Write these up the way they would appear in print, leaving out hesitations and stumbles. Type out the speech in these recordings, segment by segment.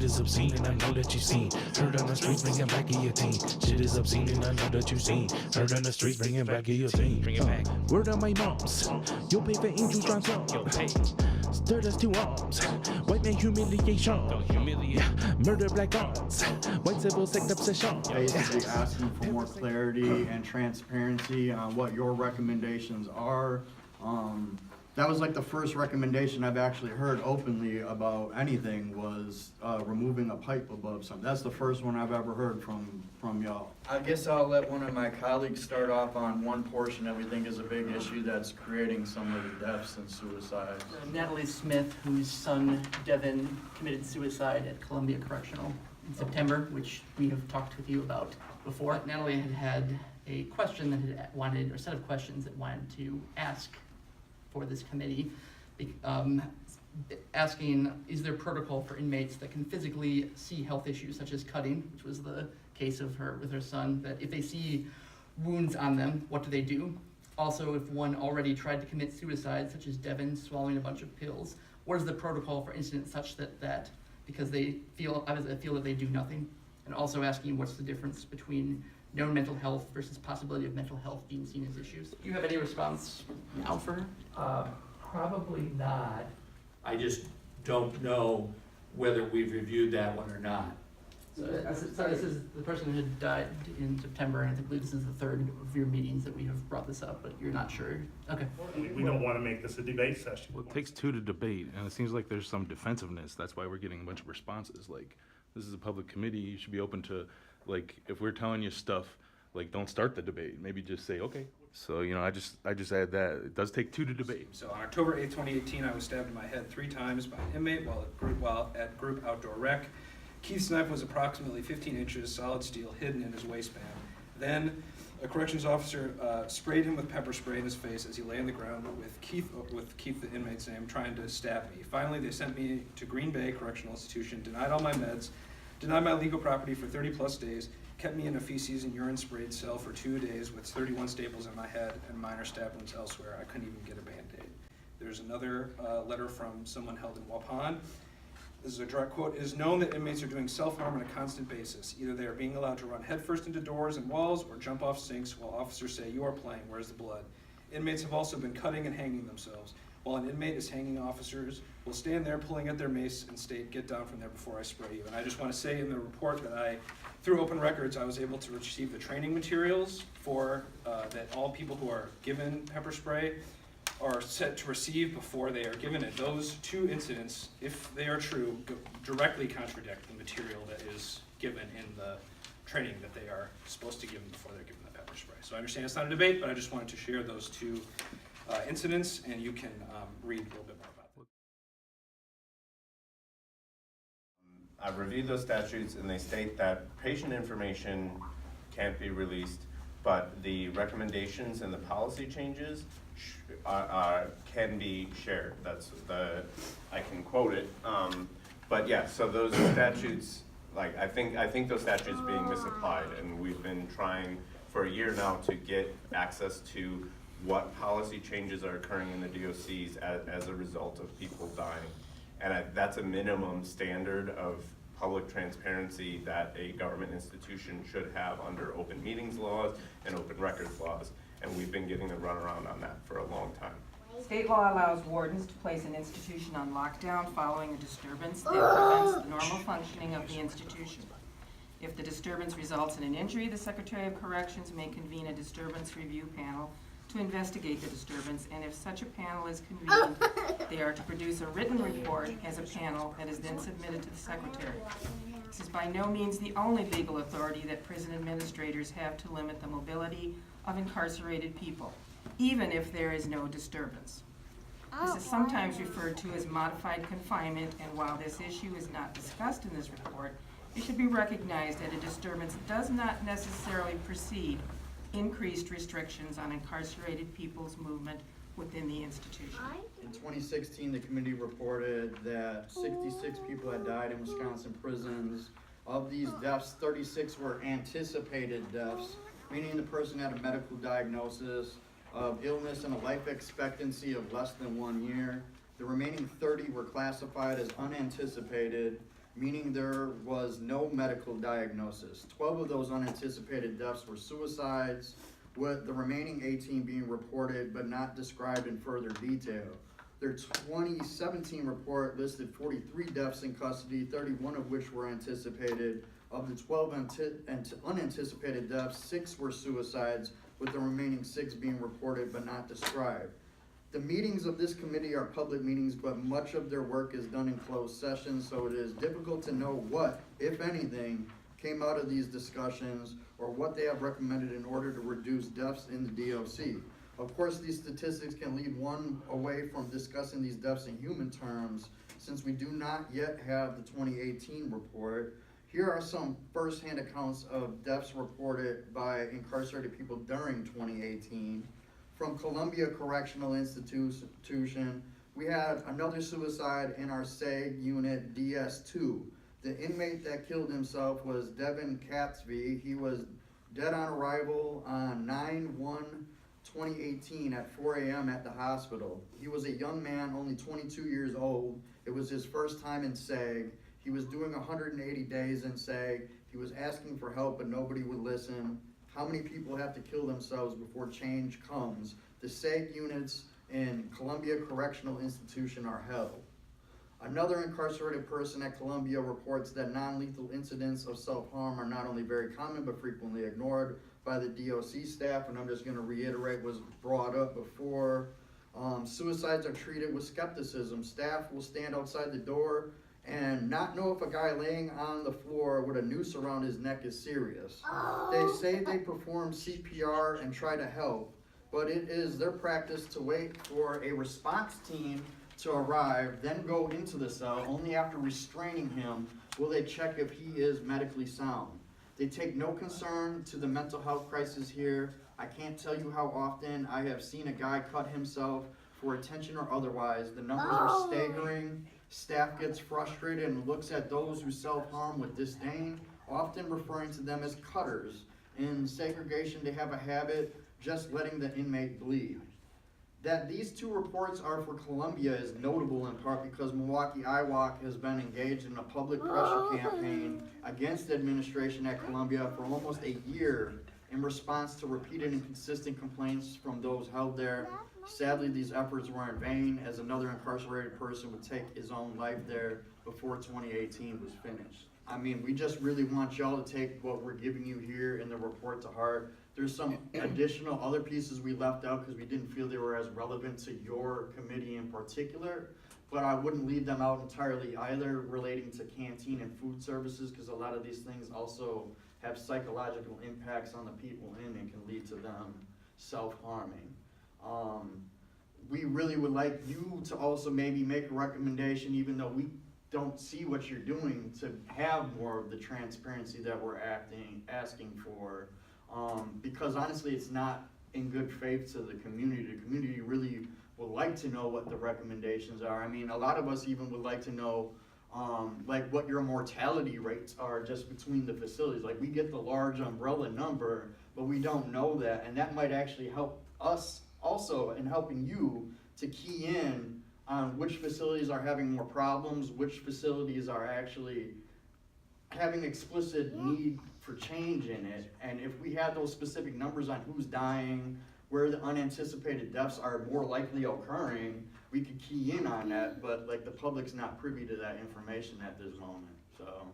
is obscene and I know that you've seen. Heard on the streets, bringing back guillotine. Shit is obscene and I know that you've seen. Heard on the streets, bringing back guillotine. Bring it back. Word on my moms. You'll pay for angels on some. Yo, pay. Stir us to arms. White man humiliation. Don't humiliate. Murder black arts. White civil sect obsession. Basically asking for more clarity and transparency on what your recommendations are. That was like the first recommendation I've actually heard openly about anything was removing a pipe above something. That's the first one I've ever heard from y'all. I guess I'll let one of my colleagues start off on one portion that we think is a big issue that's creating some of the deaths and suicides. Natalie Smith, whose son Devin committed suicide at Columbia Correctional in September, which we have talked with you about before. Natalie had a question that had wanted, or set of questions that wanted to ask for this committee, asking, is there protocol for inmates that can physically see health issues such as cutting, which was the case of her with her son, that if they see wounds on them, what do they do? Also, if one already tried to commit suicide, such as Devin swallowing a bunch of pills, what is the protocol for incidents such that because they feel that they do nothing? And also asking what's the difference between known mental health versus possibility of mental health being seen as issues. Do you have any response now for her? Probably not. I just don't know whether we've reviewed that one or not. So this is the person who had died in September, and I believe this is the third of your meetings that we have brought this up, but you're not sure. Okay. We don't want to make this a debate session. Well, it takes two to debate, and it seems like there's some defensiveness. That's why we're getting a bunch of responses. Like, this is a public committee. You should be open to, like, if we're telling you stuff, like, don't start the debate. Maybe just say, okay. So, you know, I just add that. It does take two to debate. So on October 8th, 2018, I was stabbed in my head 3 times by an inmate while at group outdoor rec. Keith's knife was approximately 15 inches, solid steel, hidden in his waistband. Then a corrections officer sprayed him with pepper spray in his face as he lay on the ground with Keith, the inmate's name, trying to stab me. Finally, they sent me to Green Bay Correctional Institution, denied all my meds, denied my legal property for 30 plus days, kept me in a feces and urine sprayed cell for 2 days with 31 staples in my head and minor stab wounds elsewhere. I couldn't even get a Band-Aid. There's another letter from someone held in Waupun. This is a direct quote. It is known that inmates are doing self-harm on a constant basis. Either they are being allowed to run headfirst into doors and walls or jump off sinks while officers say, "You are playing, where's the blood?" Inmates have also been cutting and hanging themselves. While an inmate is hanging, officers will stand there pulling at their mace and state, "Get down from there before I spray you." And I just want to say in the report that through open records, I was able to receive the training materials for that all people who are given pepper spray are set to receive before they are given it. Those 2 incidents, if they are true, directly contradict the material that is given in the training that they are supposed to give them before they're given the pepper spray. So I understand it's not a debate, but I just wanted to share those 2 incidents, and you can read a little bit more about them. I've reviewed those statutes, and they state that patient information can't be released, but the recommendations and the policy changes can be shared. I can quote it, but yeah. So those statutes, like I think those statutes being misapplied, and we've been trying for a year now to get access to what policy changes are occurring in the DOCs as a result of people dying, and that's a minimum standard of public transparency that a government institution should have under open meetings laws and open records laws. And we've been getting the runaround on that for a long time. State law allows wardens to place an institution on lockdown following a disturbance that prevents the normal functioning of the institution. If the disturbance results in an injury, the Secretary of Corrections may convene a disturbance review panel to investigate the disturbance, and if such a panel is convened, they are to produce a written report as a panel that is then submitted to the Secretary. This is by no means the only legal authority that prison administrators have to limit the mobility of incarcerated people, even if there is no disturbance. This is sometimes referred to as modified confinement, and while this issue is not discussed in this report, it should be recognized that a disturbance does not necessarily precede increased restrictions on incarcerated people's movement within the institution. In 2016, the committee reported that 66 people had died in Wisconsin prisons. Of these deaths, 36 were anticipated deaths, meaning the person had a medical diagnosis of illness and a life expectancy of less than 1 year. The remaining 30 were classified as unanticipated. meaning there was no medical diagnosis. 12 of those unanticipated deaths were suicides, with the remaining 18 being reported but not described in further detail. Their 2017 report listed 43 deaths in custody, 31 of which were anticipated. Of the 12 unanticipated deaths, 6 were suicides, with the remaining 6 being reported but not described. The meetings of this committee are public meetings, but much of their work is done in closed sessions, so it is difficult to know what, if anything, came out of these discussions or what they have recommended in order to reduce deaths in the DOC. Of course, these statistics can lead one away from discussing these deaths in human terms, since we do not yet have the 2018 report. Here are some first-hand accounts of deaths reported by incarcerated people during 2018. From Columbia Correctional Institution, we had another suicide in our SAG unit DS2. The inmate that killed himself was Devin Catsby. He was dead on arrival on 9/1/2018 at 4 a.m. at the hospital. He was a young man, only 22 years old. It was his first time in SAG. He was doing 180 days in SAG. He was asking for help, but nobody would listen. How many people have to kill themselves before change comes? The SAG units in Columbia Correctional Institution are hell. Another incarcerated person at Columbia reports that non-lethal incidents of self-harm are not only very common, but frequently ignored by the DOC staff, and I'm just gonna reiterate what was brought up before. Suicides are treated with skepticism. Staff will stand outside the door and not know if a guy laying on the floor with a noose around his neck is serious. They say they perform CPR and try to help, but it is their practice to wait for a response team to arrive, then go into the cell. Only after restraining him will they check if he is medically sound. They take no concern to the mental health crisis here. I can't tell you how often I have seen a guy cut himself for attention or otherwise. The numbers are staggering. Staff gets frustrated and looks at those who self-harm with disdain, often referring to them as cutters. In segregation, they have a habit just letting the inmate bleed. That these two reports are for Columbia is notable in part because Milwaukee IWOC has been engaged in a public pressure campaign against the administration at Columbia for almost a year in response to repeated and consistent complaints from those held there. Sadly, these efforts were in vain, as another incarcerated person would take his own life there before 2018 was finished. I mean, we just really want y'all to take what we're giving you here in the report to heart. There's some additional other pieces we left out because we didn't feel they were as relevant to your committee in particular, but I wouldn't leave them out entirely either, relating to canteen and food services, because a lot of these things also have psychological impacts on the people in and can lead to them self-harming. We really would like you to also maybe make a recommendation, even though we don't see what you're doing, to have more of the transparency that we're asking for. Because honestly, it's not in good faith to the community. The community really would like to know what the recommendations are. I mean, a lot of us even would like to know like what your mortality rates are just between the facilities. Like, we get the large umbrella number, but we don't know that, and that might actually help us also in helping you to key in on which facilities are having more problems, which facilities are actually having explicit need for change in it. And if we had those specific numbers on who's dying, where the unanticipated deaths are more likely occurring, we could key in on that, but like the public's not privy to that information at this moment, so.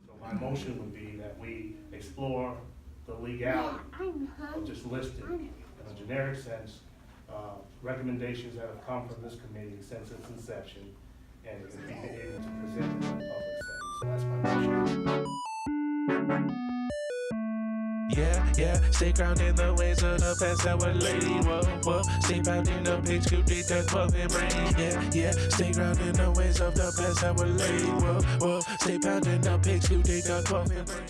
So my motion would be that we explore the legality of just listing, in a generic sense, recommendations that have come from this committee since its inception, and be able to present them in a public setting. So that's my motion. Yeah, stay grounded in the ways of the past that were lady. Whoa, stay bound in the pig scoop, they touch puff and brain. Yeah, stay grounded in the ways of the past that were lady. Whoa, stay bound in the pig scoop, they touch puff and brain.